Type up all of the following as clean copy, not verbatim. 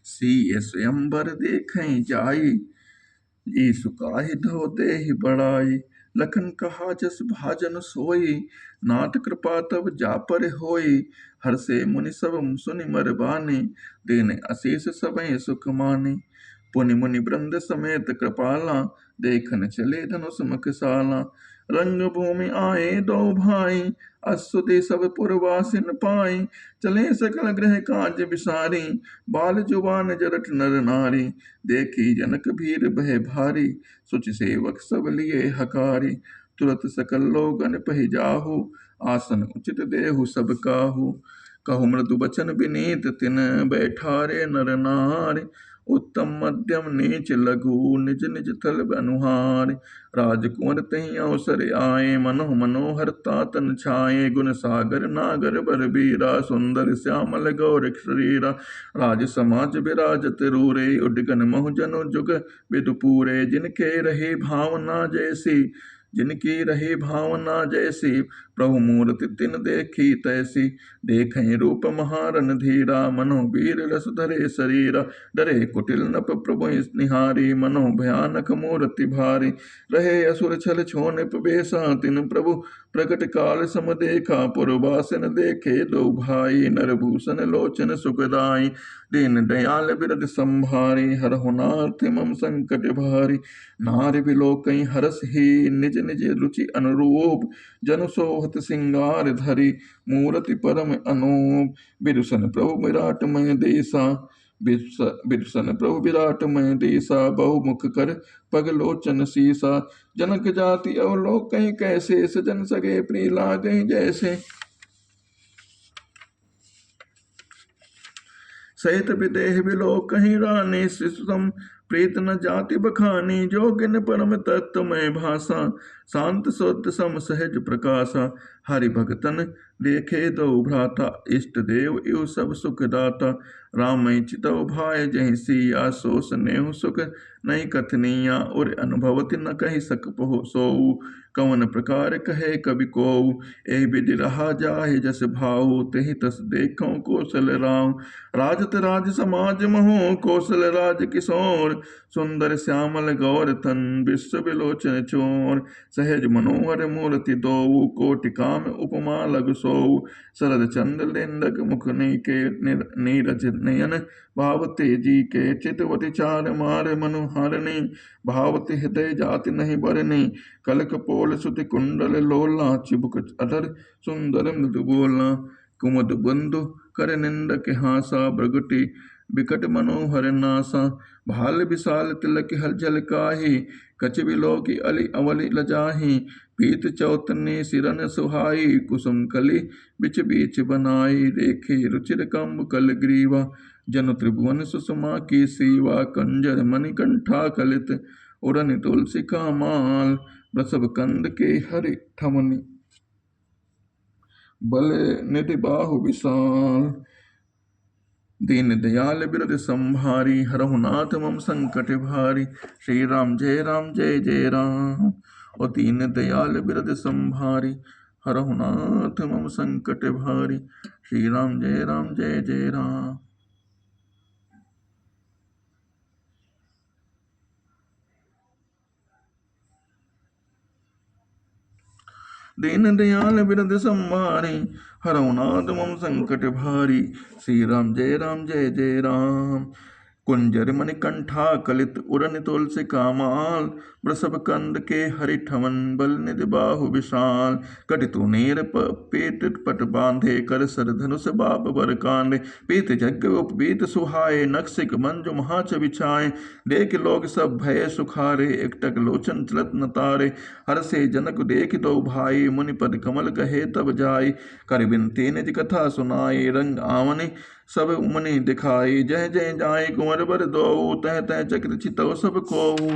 सीय स्वयंवर देखें जाई, ईसु काहि धो देहि बड़ाई। लखन कहा जस भाजन सोई, नाथ कृपा तब जा पर होई। हर्षे मुनि सब सुनि मर बानी, दीन अशीष सबहि सुख मानी। पुनि मुनि वृंद समेत कृपाला, देखन चले धनुष मुखशाला। रंग भूमि आए दो भाई, अश्वति सब पुरवासिन पाई। चले सकल गृह काज बिसारी, बाल जुबान जरठ नर नारी। देखी जनक भीर भय भारी, सुच सेवक सब लिए हकारी। तुरत सकल लोगन पहि जाहु, आसन उचित देहु सब काहू। कहु मृदु बचन विनीत तिन, बैठारे नर नार। उत्तम मध्यम नीच लघु, निज निज तल अनुहार। राजकुंवर तहि अवसर आए, मनोह मनोहर तातन छाए। गुण सागर नागर बर बीरा, सुंदर श्यामल गौर शरीरा। राज समाज विराजत रूरे, उडगन महु जनु जुग विदुपूरे। जिनके रहे भावना जैसी, जिनकी रहे भावना जैसी, प्रभु मूर्ति तिन देखी तैसी। देखें रूप महारन धीरा, मनो वीर रस धरे शरीरा। डरे कुटिल नप प्रभु निहारी, मनो भयानक मूर्ति भारी। रहे असुर छल छोनिप बेसा, तिन प्रभु प्रकट काल सम देखा। पुरवासिन देखे दो भाई, नरभूषण लोचन सुखदाई। दीन दयाल बिरद संभारी, हरहु नाथ मम संकट भारी। नारि बिलोकहि हरस ही, निज निज रुचि अनुरूप। जनु सोहत सिंगार धरी, मूरति परम अनूप। बिदुसन प्रभु विराटमय देसा, बिदुसन प्रभु विराटमय देसा। बहुमुख कर पग लोचन सीसा। जनक जाति अवलोकहि कैसे, सजन सगे प्रिय लागहि जैसे। सहित विदेह विलोकहि रानी, शिशुतम प्रीत न जाति बखानी। जोगिन परम तत्वमय भाषा, शांत शुद्ध सम सहज प्रकाशा। हरि भगतन देखे दो भ्राता, इष्ट देव इव सब सुखदाता। राम चितव भाय जहि सिया, सो स्नेह सुख नहीं कथनिया। और अनुभवति न कहि सकपहो सोऊ, कवन प्रकार कहे कवि कोऊ। एहि विधि रहा जाहि जस भाऊ, तेहि तस देखौ कौशल राम। राजत राज समाज महु, कौशल राज किशोर। सुंदर श्यामल गौर तन, विश्व विलोचन चोर। सहज मनोहर मूर्ति दोऊ, कोटि काम उपमा लग सोऊ। शरद चंद्र लिंडक मुख के, नीरज नयन भावते जी के। चितवती चार मार मनु हारनी, भावती हृदय जाति नहीं बरनी। कलक पोल सुति कुंडल लोला, चिबुक अधर सुंदर मृदु बोला। कुमुद बंधु कर निंदक हासा, भ्रगुटि बिकट मनोहर नासा। भाल विशाल तिलक हल झलकाहि, कछ बिलोकी अली अवली लजाहि। पीत चौतनी सिरन सुहाई, कुसुम कली बिच बीच बनाई। देखे रुचिर कंब कल ग्रीवा, जनु त्रिभुवन सुषमा की सीवा। कंजर मणिकंठा कलित, उड़न तुलसी का माल। वृषभ कंद के हरि ठमनी, बल निधि बाहु विशाल। दीन दयाल बिरद संभारी, हरहु नाथ मम संकट भारी। श्री राम जय जय राम। और दीन दयाल बिरद संभारी, हरहु नाथ मम संकट भारी। श्री राम जय जय राम। दीन दयाल बिरद संभारी, हरहु नाथ मम संकट भारी। श्री राम जय जय राम। कुंजर मणिकंठा कलित, उड़न तुलसी का माल। वृषभ कंद के हरि ठमन, बल निधि बाहु विशाल। कटितु नीर पेट पट बांधे, कर सर धनुष बाप बर कांधे। पीत जग उपबीत सुहाए, नक्सिक मंजु महाच बिछाए। देख लोग सब भय सुखारे, एकटक लोचन चलत न तारे। हर्षे जनक देख दो भाई, मुनि पद कमल कहे तब जाई। कर बिनती निज कथा सुनाई, रंग आवनि सब मुनि दिखाई। जय जय जाय कुंवर बर दोऊ, तह तह चक्र चितव सब कोऊ।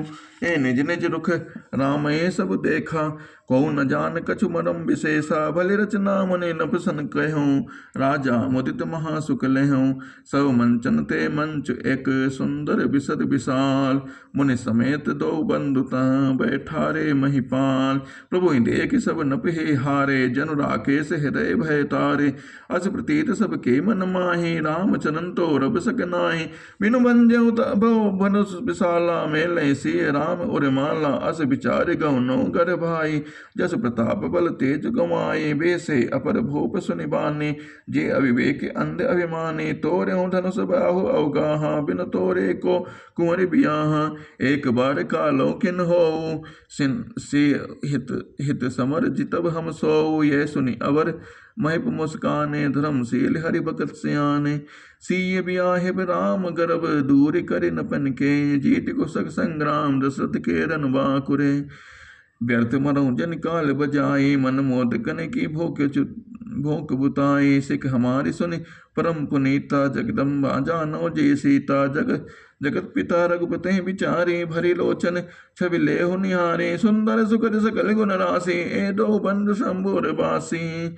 ए निज निज रुख राम ये सब देखा, कहु न जान कछु मरम विशेषा। भले रचना मुनि नपसन कहूँ, राजा मुदित महासुख लेहूँ। सब मंचन ते मंच एक, सुंदर बिसद विशाल। मुनि समेत दो बंधुता, बैठारे महिपाल। प्रभु देख सब नपहि हारे, जनु राकेश हृदय भय तारे। अस प्रतीत सब के मन माही, राम चरण तो रब सक नाही। बिनु बंजऊ भव भनुष विशाला, मेले सिय राम उर माला। अस विचार गौ नौ गर भाई, जस प्रताप बल तेज गवाए। बेसे अपर भूप सुनिबाने, जे अविवेक अंध अभिमानी। तोरे धनुष बाहु अवगाहा, बिन तोरे को कुंवर बियाहा। एक बार कालो किन हो, से हित हित समर जितब हम सोऊ। यह सुनि अवर महिप मुस्काने, धर्मशील हरि भगत सियाने। सिय बियाहिब राम गर्भ, दूर कर नपन के। जीत कुशक संग्राम, दशरथ के रन बाकुरे। व्यर्थ मरऊ जन काल बजाई, मन मोद कन की भोक बुताई। सिख हमारी सुनि परम पुनीता, जगदम्बा जानो जय सीता। जगत पिता रघुपति विचारे, भरी लोचन छवि लेहु निहारे। सुंदर सुकर सकल गुण राशि, ए दो बंधु शंभुर बासी।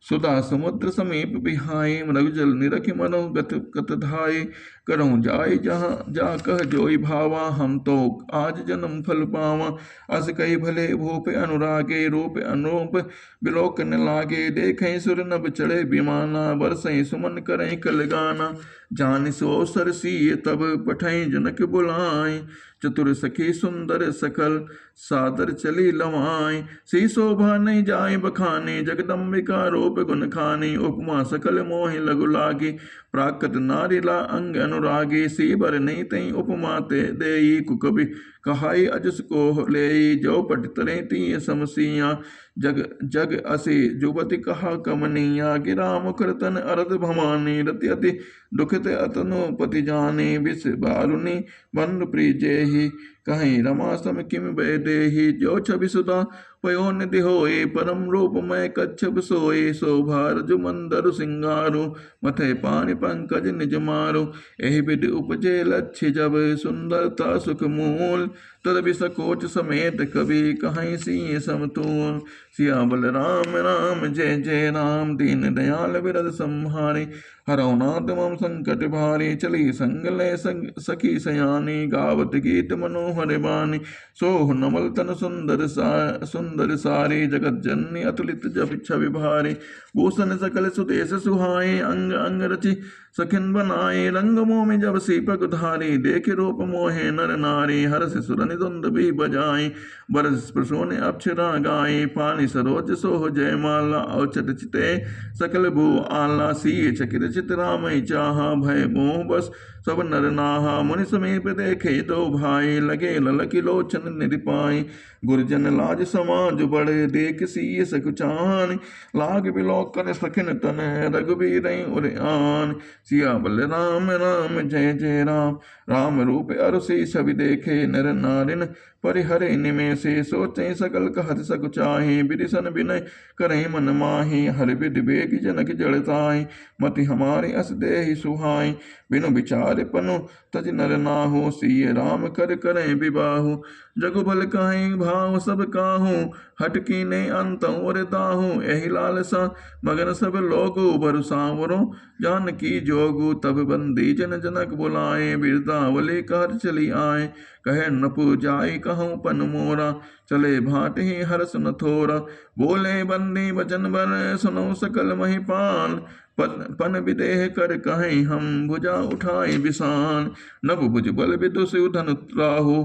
सुधा समुद्र समीप बिहाई, मृगजल निरखि मनो गत धाय। करऊँ जाय जहाँ जा कह जोई भावा, हम तो आज जन्म फल पावा। अस कही भले भूप अनुरागे, रूप अनूप बिलोकन लागे। देखें सुर नभ चढ़े विमाना, बरसें सुमन करें कल गाना। जान सो सरसीय तब पठई जनक बुलाए, चतुर सखी सुंदर सकल सादर चली लवाए। सी शोभा नहीं जाय बखाने, जगदम्बिका रूप गुण खानी। उपमा सकल मोहि लघु लागी, प्राकृत नारी ला अंग अनुरागी। सी बर नहीं तई उपमा ते देई, कुकबि कहाई अजस को लेई। जो पट तरे ती समसिया, जग असी जुबति कहा कमनिया। गिरा मुखर तन अरद भवानी, रति अति दुखित अतनु पति जानी। विष बारुनी बंधु प्रिजेहि, कहीं रमा सम किम बैदेहि। जो छवि सुधा पयो निधि होए, परम रूप मैं कच्छप सोए। शोभार जो मंदरु सिंगारु, मथे पानि पंकज निज मारु। एहि विधि उपजे लक्ष्य जब, सुंदरता सुख मूल। तद सकोच समेत कवि, कहीं सिय समतूल। सियाबल राम राम जय जय राम, दीन दयाल बिरद संहारे। हरौ नाथ मम संकट भारी, चली संग ले सखी सयानी। गावत गीत मनोहर बानी, सोह नमल तन सुंदर सारी। जगत जननी अतुलित जप छवि भारी। भूषण सकल सुदेश सुहाए, अंग अंग रचि सखिन बनाए। रंग मोह जब सीपक धारी, देख रूप मोहे नर नारी। हरस सुरनि धुंद भी बजाई, बरस प्रसोन अक्षरा गाई। पानी सरोज सोह जयमाला, औचट चिते सकल भू आला। सिय चकित चित राम चाहा, भय मोह बस सब नर नाहा। मुनि समीप देखे दो भाई, लगे ललकी लोचन निरपाई। गुरजन लाज समाज बड़े, देख सिय सकुचान। लाग बिलोकन सखिन तन, रघुबीर उर आन। सियाबल राम राम जय जय राम, राम रूप अरुषि छवि देखे। नर नारिन परिहरे निमेषे, सोचें सकल कहत सकुचाहि। बिरिसन बिनय करें मन माहि, हर विधि बेग जनक जड़ताहि। मति हमारी अस देहि सुहाई, बिनु विचार पनु तज नर नाहु। सिय राम कर करें विबाहु, जगुबल कहें भाव सब काहू। हट कीने अंतउर दाहू, एहि लालसा मगन सब लोगु। बरसावरो जानकी जोगु, तब बंदी जन जनक बुलाए। बिरदावली कहर चली आए, कहे नपु जाई कहूँ पन मोरा। चले भाट ही हरस न थोरा, बोले बंदी वचन बर। सुनो सकल महिपाल, पन विदेह कर कहें हम। भुजा उठाए बिसान, नभ भुज बल विदुष धन राहु।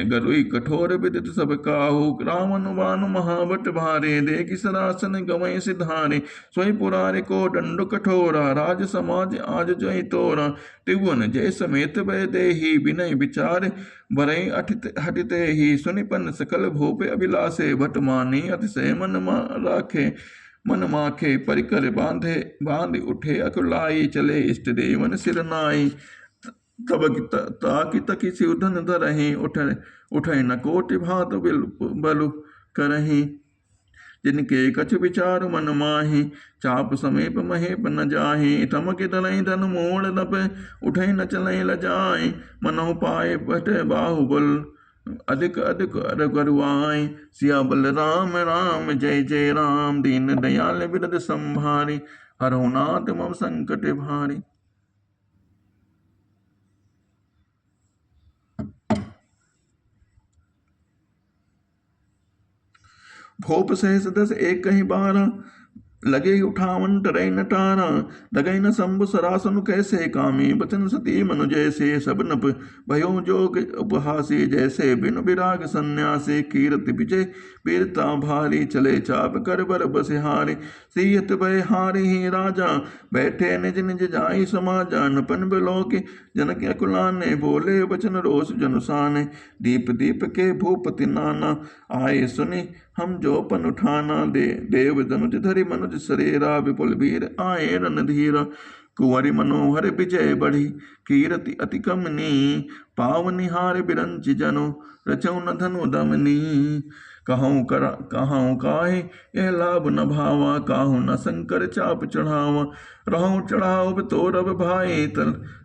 गरुई कठोर विदित सब काहू। रावण बानु महाबट भारे, देखि सरासन गवै सिधारे। सोई पुरारे को दंडु कठोरा, राज समाज आज जय तोरा। त्रिभुवन जय समेत भय देहि, विनय विचार बरई हटिते ही। सुनिपन सकल भूप अभिलाषे, भट मानी अतिशय मन राखे। मन माखे परिकर बांध उठे अकुलाई। चले इष्ट देवन सिर नाई, तब ताकि तकी सिवधन धरहि। उठै न कोटि भात बलु करहि, जिनके कछु विचार मन माहि। चाप समीप महेप न जाहि, ठमक दलई धन मोड़ नप। उठै न चलई लजाई, मनहु पाए पट बाहुबल। अधिक अधिक अरगरुआई। सियाबल राम राम जय जय राम, दीन दयाल बिरद संभारी। हरहु नाथ मम संकट भारी। भूप सहस दस एक कहीं 12, लगे उठावन टरै न टारा, दगै न शंभु सरासन कैसे कामी, बचन सती मनु जैसे सब नप, भयो जोग उपहासी जैसे बिनु विराग सन्यासी, कीरति विजय वीरता भारी, चले चाप कर बर बसिहारी, सीयत भय हारी ही राजा, बैठे निज निज जाई समाजा, नपन बिलोक जनक अकुलाने, बोले बचन रोष जनुसाने, दीप दीप के भूपति नाना, आए सुनि हम जो पन उठाना, देव धनुज धरि मनुज सरेरा, विपुल वीर आए रणधीरा, कुंवरी मनोहर विजय बढ़ी, कीरति अति कमनी, पावनिहार बिरंचि जनो, रचौ न धनु दमनी, कहूँ काहे यह लाभ न भावा, काहू न शंकर चाप चढ़ावा, रहूँ चढ़ाओ तो रब भाई,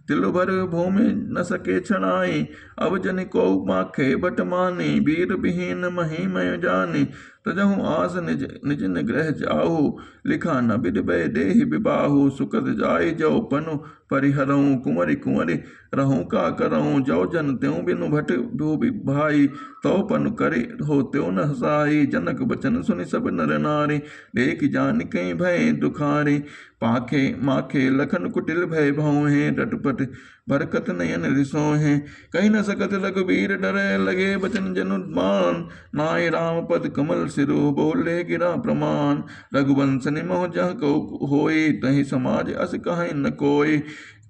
तिल भर भूमि न सके छड़ाई, अब जन को माखे बट मानी, वीर विहीन महिमय जानी, तजहु आस निज निज निग्रह जाहु, लिखा न बिद बै देहि विबाहु, सुकत जाय जो पनु परिहरऊँ, कुंवरी कुंवरी रहूँ का करऊँ, जो जन त्यों बिनु भट भूबि भाई, तो पनु करे हो त्यों न हसाई, जनक बचन सुनि सब नर नारी, देख जान कई भय दुखारी, पाखे माखे लखन कुटिल भय भौहें, रटपट बरकत नयन रिसोहें, कहीं न सकत रघुबीर डरे, लगे बचन जनुमान, नाय राम पद कमल सिरो, बोले गिरा प्रमाण, रघुवंश निमोह जह को होई, तहि समाज अस कहीं न कोई,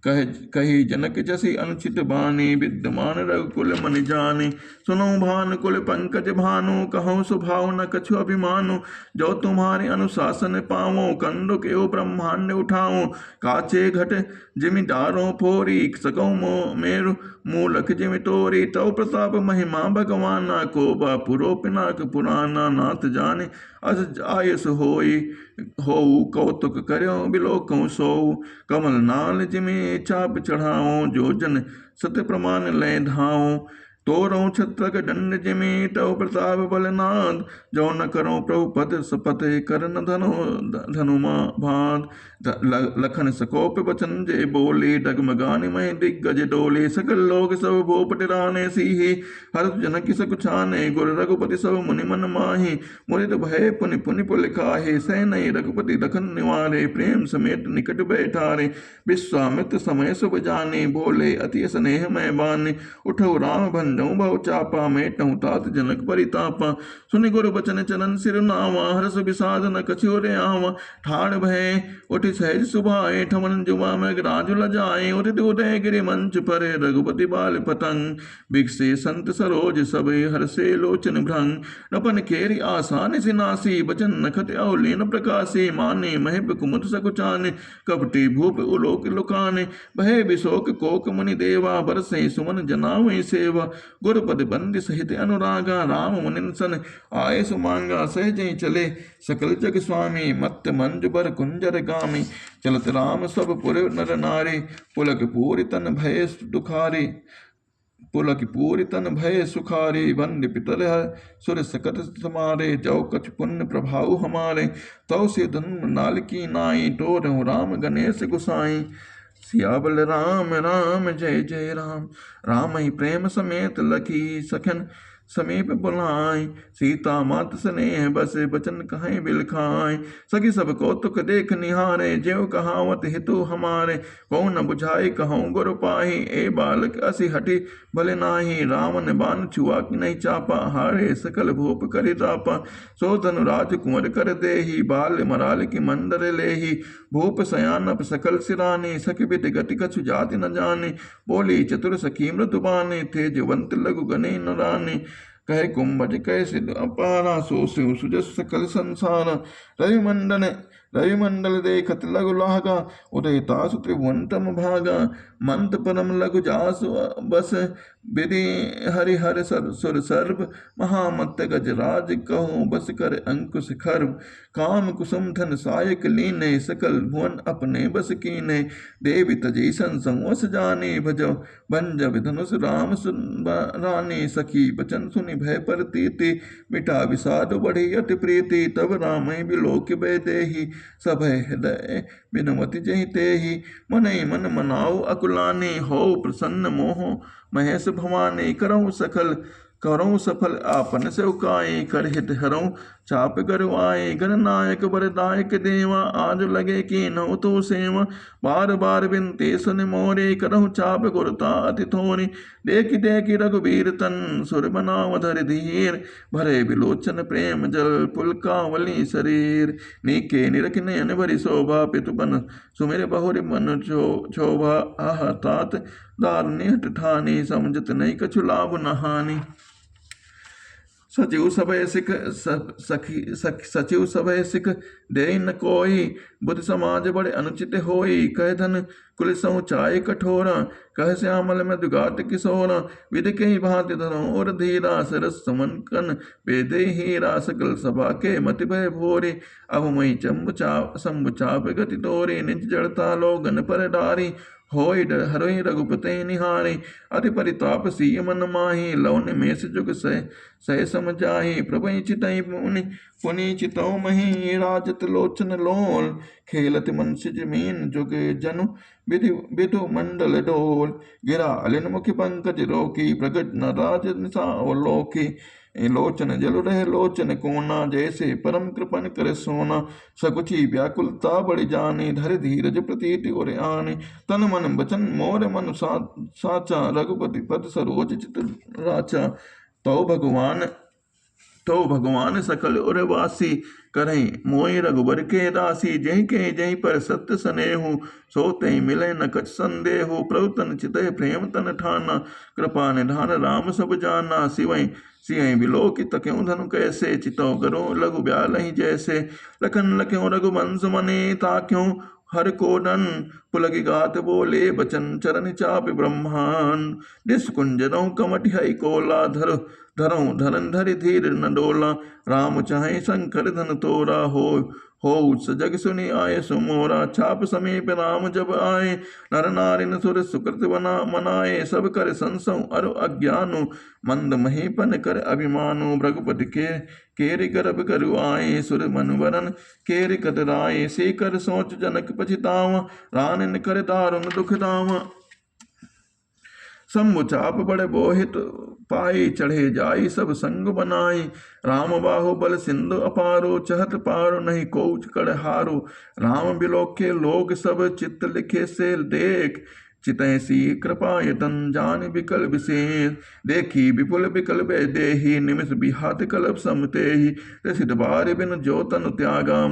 कही जनक जसी अनुचित बानी, विद्यमान रघुकुल मन जानी, सुनो भानु कुल पंकज भानु, कहो स्वभाव न कछु अभिमानु, जो तुम्हारे अनुशासन पावो, कंदो के ब्रह्मांड उठाओ, काचे घट जिमि डारो फोरी, सको मेरु मूलक जिमि तोरी, तव प्रताप महिमा भगवाना, को बा पुरो पिनाक पुराना, नाथ जाने अस आयस होई, होऊ कौतुक करो बिलोकऊँ सोऊ, कमल नाल जिमि चाप चढ़ाओ, जो जन सत्य प्रमाण ले धाओ, तोरऊँ छत्रक दंड जिमि तव प्रताप बलनाद, जो न करो प्रभु पद सपथ, करन धनुमा भाद, लखन सकोप बचन जे बोले, डगमगान मह दिग्गज डोले, सकल लोग सब भूप टिराने सीहे, हर्ष जनक सकुचाने, गुर रघुपति सब मुनि मन माही, मुरित भय पुनि पुनि पुल खाहे, सैनय रघुपति दखन निवारे, प्रेम समेत निकट बैठारे, विश्वामित्र समय सुभ जाने, बोले अति स्नेह मैं बाने, उठो राम भंजऊ बहु चापा, मेटऊ तात जनक परितापा, सुनि गुरु बचन चरण सिर नावा, हर्ष विषाद न कछु रे आवा, ठाड़ भय उठ सहज सुभाए, ठमन जुमा में राजु लजाए, उदित उदय गिरि मंच पर, रघुपति बाल पतंग, बिकसे संत सरोज सब, हर्षे लोचन भ्रंग, नपन केरी आसान सिनासी, बचन नखत औलीन प्रकाशी, माने महिप कुमुद सकुचाने, कपटी भूप उलोक लुकाने, भय विशोक कोक मुनि देवा, बरसे सुमन जनावै सेवा, गुरुपद बंदी सहित अनुरागा, राम मुनिन सन आए सुमांगा, सहजै चले सकल जग स्वामी, मत्त मंजु बर कुंजर गामी, चलत राम सब पुर नर नारी, पुलक पूरि तन भय दुखारी, पुलक पूरि तन भय सुखारी, वंद्य पितर सुर सकट समारे, जो कछ पुण्य प्रभाव हमारे, तौ से धन नाल की नाई, टोरहु राम गणेश गुसाई, सियाबल राम राम जय जय राम, राम ही प्रेम समेत लखी सखन समीप बुलाए, सीता मात स्नेह बस बचन कहें बिलखाए, सखी सब कौतुक देख निहारे, ज्यों कहावत हितु हमारे, कौन न बुझाई कहूँ गुरु पाही, ए बालक असी हटी भले नाही, रावण बान छुआ कि नहीं चापा, हारे सकल भूप करि तापा, सो धनु राज कुंवर कर देही, बाल मराल की मंदर लेही, भूप सयानप सकल सिरानी, सखी बिट गति कछु जाति न जाने, बोली चतुर सखी मृदुबानी, थे जवंत लघु गणे न रानी, कहे कुंभज कैसे अपारा, सो सिंह सुजस सकल संसार, रविमंडल देखत लघु लागा, उदय तासु त्रिभुवन तम भागा, मंत परम लघु जासु बस, विधि हरिहर सुर सर्व, महामत गजराज कहूँ बस कर अंकुश खर्व, काम कुसुम धन सायक लीने, सकल भुवन अपने बस कीने, देवी तजी संवस जाने, भजो भंजब धनुष राम रानी, सखी बचन सुनि भय परतीति, मिटा विषाद बढ़ी अति प्रीति, तब राम बिलोक बैदेही, सभय हृदय बिनुमति जहि तेहि, मनई मन मनाऊ अकुलाने, हो प्रसन्न मोह महेश भवाने, करऊँ सकल करो सफल आपन से उकाई कर हित हरो चाप गरुआए गणनायक वरदायक देवा आज लगे कि नौ तो सेवा बार बार बिनते सुन मोरे करहु चाप गुरता अति थोरी देखी रघुबीर तन सुर बनाव धर धीर भरे बिलोचन प्रेम जल पुलकावली शरीर नीके निरख नयन भरी शोभा पितुपन सुमेर बहुरि मन शोभा आह तात दारुनि हट ठानी समझत नहीं कछु लाभ नहानी सचिव सभय सिख सचिव सभय सिख दे न कोई बुद्ध समाज बड़े अनुचित होई कह धन कुल चाय कठोरा कह श्यामल में दुगात किशोरा विध के ही भांति धरो और धीरा सरस समन कन वेदे हीरा सकल सभा के मति भय भोरे अब मई शंभु चाप गति तोरे निज जड़ता लोगन पर डारी होय हरोई रघुपते निहारे अति परिताप सीय मन माही लौन मेष जुग सह समझाही प्रभु चितई पुनि चितौ मही राजत लोचन लोल खेलत मनसि जमीन जुग जनु विधु मंडल डोल गिरा अलिन मुखि पंकज रोकी प्रगट न राज निशावलोकी लोचन जल रहे लोचन कोना जैसे परम कृपन कर सोना सकुची व्याकुलता बढ़ जाने धर धीरज प्रतीति और आने तन मन बचन मोर मन साचा रघुपति पद सरोज चित राचा तो भगवान सकल उर्वासी करें मोहि रघुबर के दासी जही के जही पर सत्य स्नेहु सो तई मिले न कछ संदेहु प्रभु तन चितय प्रेम तन ठाना कृपा निधान राम सब जाना सिवई सिंह बिलोकित क्यों धनु कैसे चितो करो लघु ब्याल ही जैसे लखन लख्यों रघुवंश मने ताक्यों हर कोडन पुलगी गात बोले बचन चरण चाप ब्रह्मांड निष्कुंजनों कमटि हई कोला धरऊं धरन धरि धीर न डोला राम चाहे शंकर धन तोरा हो सजग सुनि आए सुमोरा छाप समीप राम जब आए नर नारिन सुर सुकृत बना मनाए सब कर संसौ अरु अज्ञानु मंद महीपन कर अभिमानु भ्रगुपति केरि गर्भ करु आए सुर मनवरन केरि कतराए से कर सोच जनक पछितावा रानिन कर दारुन दुख दावा शंभु चाप बड़े बोहित पाई चढ़े जाई सब संग बनाई राम बाहु बल सिंधु अपारो चहत पारो नहीं कोच कड़ हारो राम बिलोके लोग सब चित्त लिखे से देख चितैसी कृपा यतन जान विकल विशेष देखी विपुल विकल देही निमिष बिहात कलब समते ही रसिद बार बिन जो तन त्यागा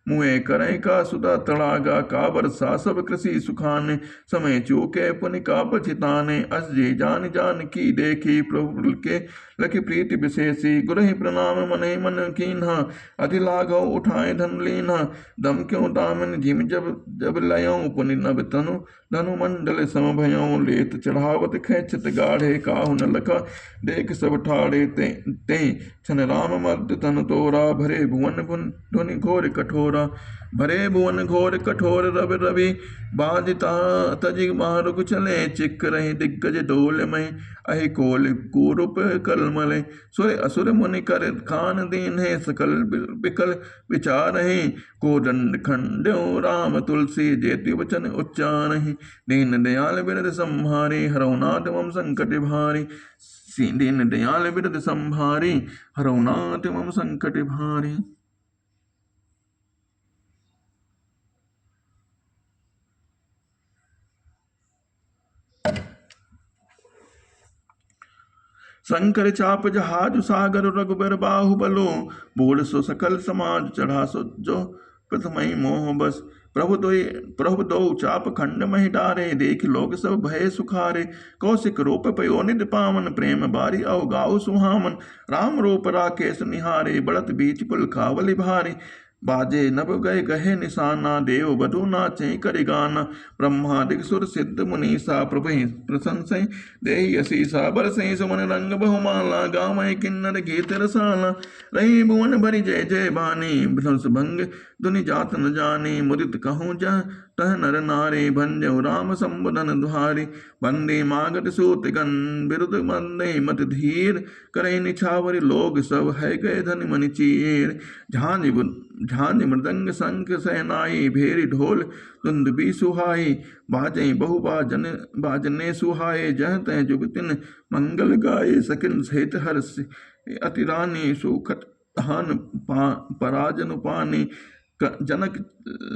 मुए करें का सुधा तड़ागा का वर्षा सब कृषि सुखाने समय चूके पुनि का पछिताने अस जी जान जान की देखी प्रभु के लखी प्रीति विशेषी गुरहि प्रणाम मने मन कीन्हा अति लाघव उठाए धन लीन्हा दम क्यों दामन झिम जब लयों पुनि नभ तनु धनु मंडल समभयों लेत चढ़ावत खेचत गाढ़े काहु न लखा देख सब ठाड़े ते छन राम मर्द तन तोरा भरे भुवन ध्वनि घोर कठोरा भरे भुवन घोर कठोर रवि बाधिता तजिग मारुग चले चिक रही दिग्गज डोल में अहि कोल कुरूप कलमले सुर असुर मुनि कर खान दीन है सकल विकल विचार है को दंड खंड्यो राम तुलसी जेति वचन उच्चार है दीन दयाल बिरद संहारे हरौनाथ मम संकट भारी दीन दयाल बिरद संहारी हरौनाथ मम संकट भारी। शंकर चाप जहाज सागर रघुबर बाहुबलो बोल सो सकल समाज चढ़ा सो जो प्रथमई मोह बस प्रभु दो चाप खंड मही डारे देख लोग सब भय सुखारे कौशिक रूप पयो निध पावन प्रेम बारी अवगाओ सुहामन राम रूप राकेश निहारे बढ़त बीच पुल खावली भारी बाजे नभ गए गहे निशाना देव बधु नाचे करि गाना ब्रह्मादिक सुर सिद्ध मुनीसा प्रभु प्रशंसय देहि असीसा बरसै सुमन रंग बहुमाला गावै किन्नर गीत रसाला रही भुवन भरी जय जय बानी ध्वंस भंग दुनि जात न जाने मुदित कहूँ तह नर नारी भंजऊ राम संबुधन द्वारी। बंदे मागत सूत गन बिरुद बंदे मत धीर। करे निछावर लोग सब है गए धन मन चीर। झांझ मृदंग शंख सहनाई भेरी ढोल धुंद भी सुहाई। बाजई बहु बाजने सुहाए जह तह जुगतिन मंगल गाये। सकिन सहित हर्ष अति रानी सुखत धान पराजन पानी। जनक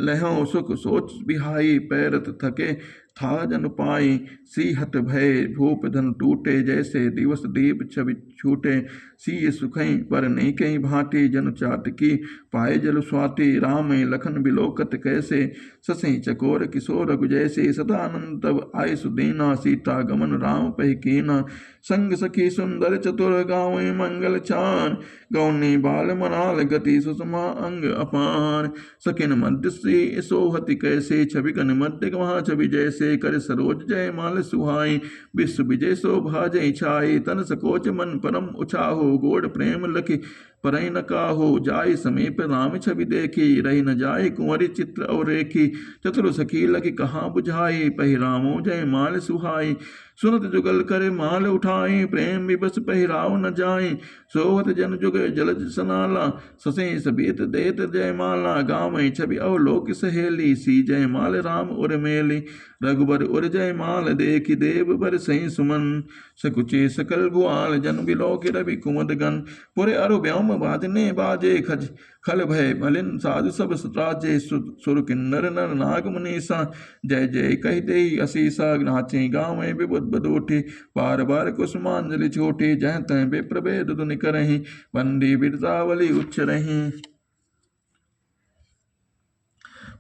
लहो सुख सोच बिहाई पैरत थके था जन पाई। सीहत भय भूप धन टूटे जैसे दिवस दीप छवि छूटे। सी सुखई पर नहीं कहीं भांति जन चाटकी पाए जल स्वाति। राम लखन बिलोकत कैसे ससई चकोर किशोर जैसे। सदानंद तब आय सुदीना सीता गमन राम पह कीना। संग सखी सुंदर चतुर गाँव मंगल चान। गौनी बाल मनाल गति सुषमा अंग अपान। सकिन मध्य श्री सोहति कैसे छविकन मध्य वहाँ छवि जैसे। कर सरोज जय माल सुहाई विश्व विजय शोभा जय छाई। तन सकोच मन परम उछाहो गोड प्रेम लखी परई न काहो। जाय समीप राम छवि देखी रही न जाय कुंवरी चित्र और रेखी। चतुर सखी लखी कहाँ बुझाई पहिरामो जय माल सुहाई। सुनत जुगल करे माल उठाई प्रेम विवश पहिराव न जाई। सोहत जन जुग जलज सनाला ससे सबीत देत जय माला। गाँव छवि अवलोक सहेली सी जय माल राम उर मेली। रघुबर उर जय माल देखी देव बर सही सुमन। सकुचे सकल भुआल जन बिलोक रवि कुमद गन। पुरे अरु व्योम बाजने बाजे खज खल भय मलिन साधु सब राजे। सुर किन्नर नर नाग मुनीसा जय जय कह दे असीसा। नाचे गाँव विबुद बदोठी बार बार कुसुमांजलि छोटी। जह तह विप्रभेद दुनि करहीं बंदी बिरतावली उच्च रहीं।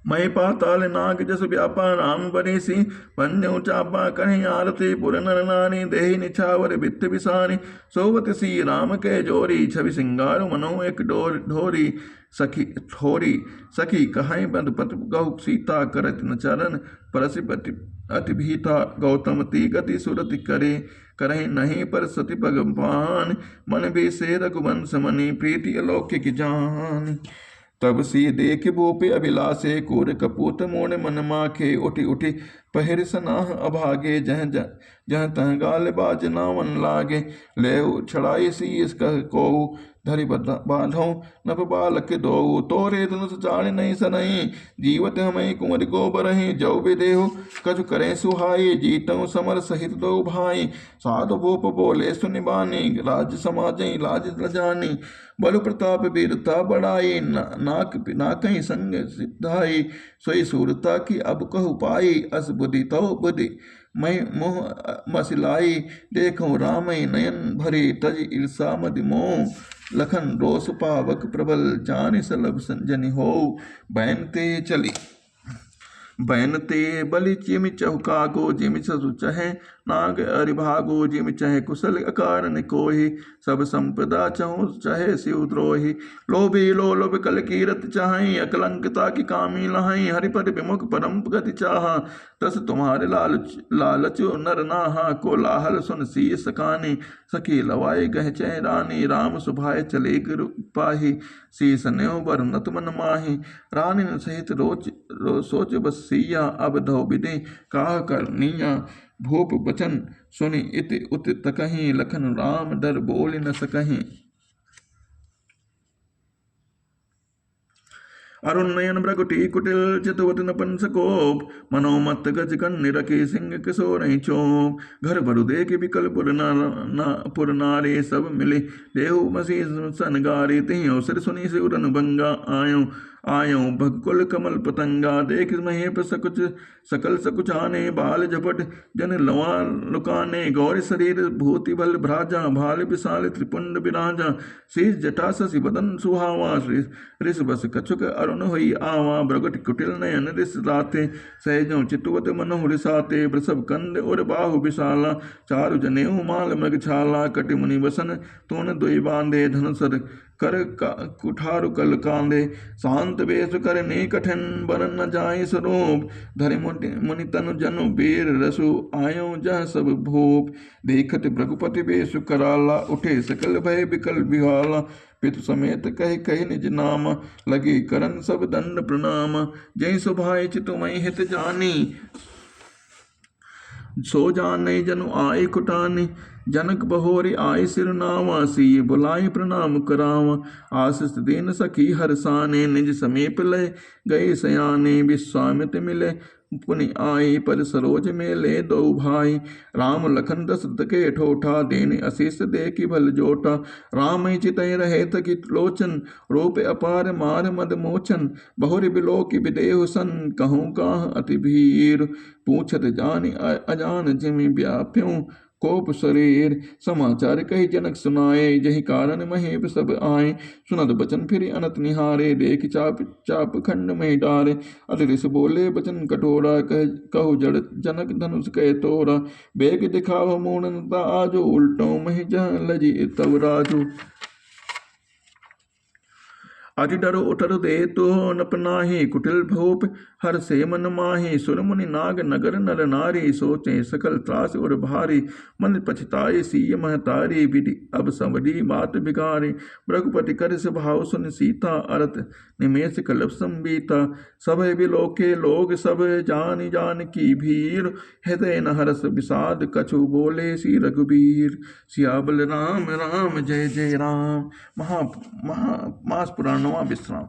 मई पाताल नाग जस व्यापा राम बनीसी। पंजऊ चापा कहीं आरती पुर नर नारी। देहि निछावर बित्त बिसारी सोवत सी राम के जोरी। छवि सिंगार मनो एक ढोरी सखी ठोरी। सखी कहीं बंद पत गौ सीता करत न चरण। परसिपति अति भीता गौतम ती गति सुरति करे। करहीं नहीं पर सति भगवान मन भी से रघुवंश मणि। प्रीति अलौकिक जान तब सी देख भूपे अभिलाषे। कोर कपूत मोड़ मन माखे उठी उठी पहिर सनाह अभागे। जह जह तह गाल बाज नावन लागे। ले छड़ाई सी इसका को धरि बांधो नभ बालक दो। तोरे धनुष चाण नहीं सनई जीवत हमें कुंवर गोबरही। जौ विदेहु कछु करें सुहाई जीतऊ समर सहित दो भाई। साधु भूप बोले सुनिबानी राज समाजई लाज लजानी। बल प्रताप वीरता बढ़ाई ना कहीं संग सिद्धाई। सोई सूरता की अब कहु पाई अस बुद्धि तो बुद्धि मैं मोह मसिलाई। देखो रामय नयन भरे तज ईर्षा मदि मोह। लखन रोष पावक प्रबल जानि सलभ संजनि हो। बैनते बलि जिमि चहुकागो। जिमि ससु चहे नाग अरिभागो। जिमि चहे कुशल अकारण कोहि। सब संपदा चहु चहे शिव द्रोही। लोभी लोभ कल कीरत चाहि अकलंकता की कामी लहाई। हरिपद विमुख परम गति चाहा तस तुम्हारे लालच नर नाहा। को लाहल सुन सी सकानी सखी लवाए गह चह रानी। राम सुभाए चले गुरु पाही शीस न्यो बरनत मन माही। रानी सहित सोच बस सिया अब धो विधि काह करनिया। भूप बचन सुनि इति उत तकहीं लखन राम डर बोल न सकहीं। अरुण नयन भ्रगुटी कुटिल चितवत नपन सकोप। मनोमत गज कन्नि रखी सिंह किशोर चोप। घर भरु देख विकल पुर नारी सब मिले। देहु मसी सनगारी तिहि अवसर सुनी सिउरन भंगा आयो भगकुल कमल पतंगा। देख महेप सकल सकुचाने बाल झपट जन लवा लुकाने। गौरी शरीर भूति बल भ्राजा भाल विशाल त्रिपुंड विराजा। शीश जटा शशि बदन सुहावा ऋष बस कछुक अरुण हुई आवा। भ्रगुट कुटिल नयन ऋष राते सहजों चितुवत मनोह रिसाते। वृषभ कंद और बाहु विशाला चारु जनेऊ माल मृग छाला। कटि मुनि वसन तोन दुई बांधे धनुसर कर कुठारु कल कांदे, शांत बेस करने कठिन बन न जाय स्वरूप, धरि मुनि तनु जनु बेर रसु आयो जह सब भूप, देखत भृगुपति बेस कराला, उठे सकल भय विकल बिहाला, पितु समेत कह कह निज नाम, लगे करन सब दंड प्रणाम, जय सुभाय चितुमय हित जानी, सो जाने जनु आए कुटानी, जनक बहोरी आय सिर नावा, सी बुलाए प्रणाम करावा, आशीष दीन सखी हरसाने, निज समीप ले गए सयाने, विश्वामित्र मिले पुनि आए, पर सरोज में ले दो भाई, राम लखन दशरथ के ठोठा, देने आशीष दे की भल जोटा, राम ही चितय रहे थकी लोचन, रूप अपार मार मद मोचन, बहुरि बिलो की विदेहु सन, कहूँ काह अति भीर, पूछत जानि अजान जिमि व्याप्यों कोप शरीर, समाचार कही जनक सुनाए, जहि कारण महेप सब आए, सुनत बचन फिर अनत निहारे, देख चाप चाप खंड में डारे, अतिरिस बोले बचन कठोरा, कहु जड़ जनक धनुष कह तोरा, बेग दिखाव मूर्णता आजो, उल्टो महि जह लजी तब राजू, अति डरो उठर दे तो नपनाही, कुटिल भूप हर से मन माही, सुरमुनि नाग नगर नर नारी, सोचे सकल त्रास और भारी, मन पछताए सीय महतारी, विधि अब समझी बात बिगारी, रघुपति कर स्वभाव सुन सीता, अरत निमेष कल्प संबीता, सब बिलोके लोग सब जान जान की भीर, हृदय न हरस विषाद कछु बोले सी रघुबीर, सियाबल राम राम जय जय राम। मास पुराणवा विश्राम।